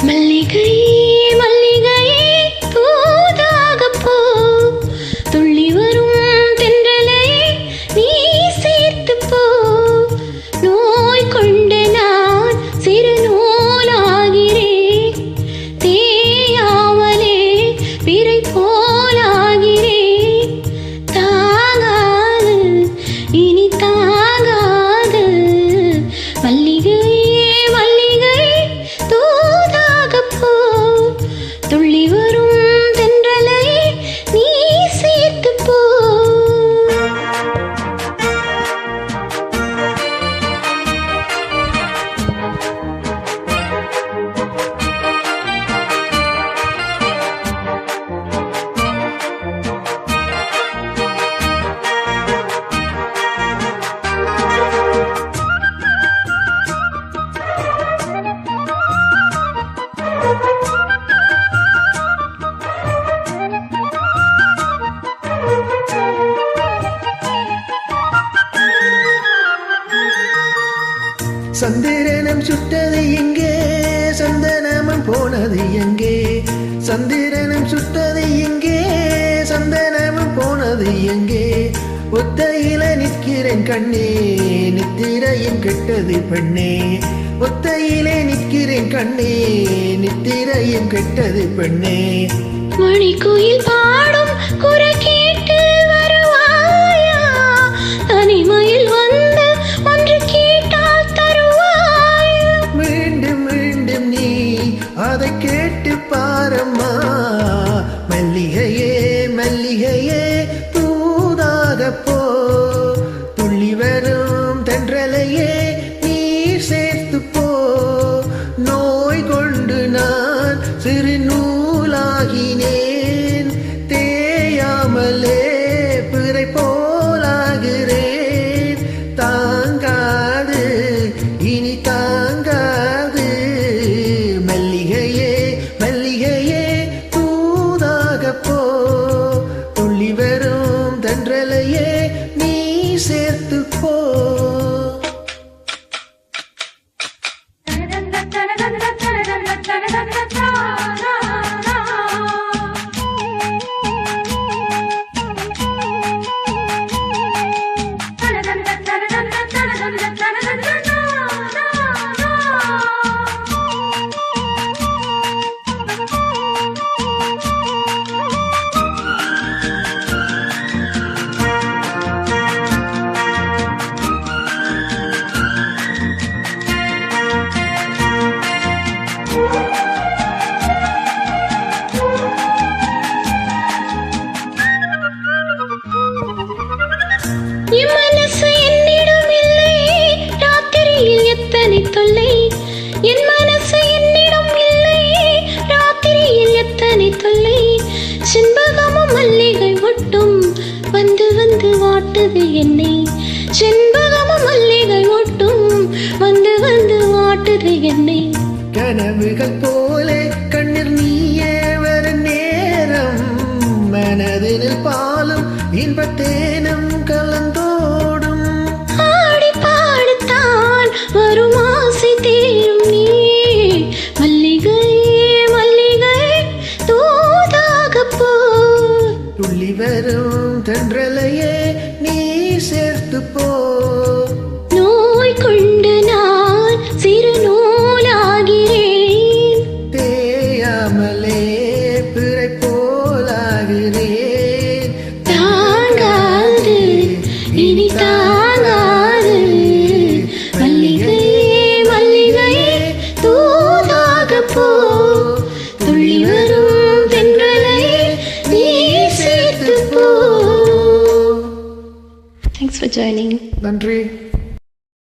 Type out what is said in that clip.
மல்லிகை மல்லிகையே தூதாக போ, துள்ளி வரும் தென்றலை நீ சேர்த்து போ. நோய் கொண்டு நான் சிறு நூலாகிறேன், தேயாமலே பிறை போலாகிறேன். தாங்காது இனி தாங்காது மல்லிகை துள்ளி வரும் தென்றலை நீ சேர்த்து போ. சந்திரனம் சுட்டது எங்கே, சந்தனமும் போனது எங்கே? சந்திரனம் சுட்டது எங்கே, சந்தனமும் போனது எங்கே? ஒத்தையில நிற்கிறேன் கண்ணே, நித்திரையும் கெட்டது பெண்ணே. ஒத்தையிலே நிற்கிறேன் கண்ணே, நித்திரையும் கெட்டது பெண்ணே. மணிக்குயில் பாடும் குரல் கேட்டு வருவாயா? தனிமையில் வந்து ஒன்று கேட்டால் தருவாயா? மீண்டும் மீண்டும் நீ அதை கேட்டு பாரம்மா. மல்லிகையே மல்லிகையே தூதாக போ, துள்ளி வரும் தென்றலையே நீர் சேர்த்து போ. நோய் கொண்டு நான் சிறு நூலாகினேன், தேயாமலே பிறை போலாகிறேன். தாங்காது இனி தாங்காது மல்லிகையே மல்லிகையே தூதாக போ, துள்ளி வரும் தென்றலையே நீ சேர்த்து போ. என் மனசு என்னிடம் இல்லை, ராத்திரியில் எத்தனை தொல்லை. என் மனசு என்னிடம் இல்லை, ராத்திரியில் எத்தனை தொல்லை. செண்பகமும் மல்லிகை ஒட்டும் வந்து வந்து வாட்டுது என்னை. செண்பகமும் மல்லிகை ஒட்டும் வந்து வந்து வாட்டுது என்னை. கனவுகள் போலே கண்ணீர் நீயே வரும் நேரம், மனதில் பாலும் இன்பத்தேனும் கலந்தோடும். ஆடி பாடுத்தான் வரும் ஆசை தேரும் நீ. மல்லிகை மல்லிகை தூதாக போ, துள்ளி வரும் தென்றலையே நீ சேர்த்து போ. நோய் கொண்டு நான் சிறு நூலாகிறேன், தேயாமலே பிறை போலாகிறேன். தாங்காது இனி தாங்காது மல்லிகை மல்லிகை தூதாக போ, துள்ளி வரும் தென்றலை நீ சேர்த்து போ. Thanks for joining. நன்றி.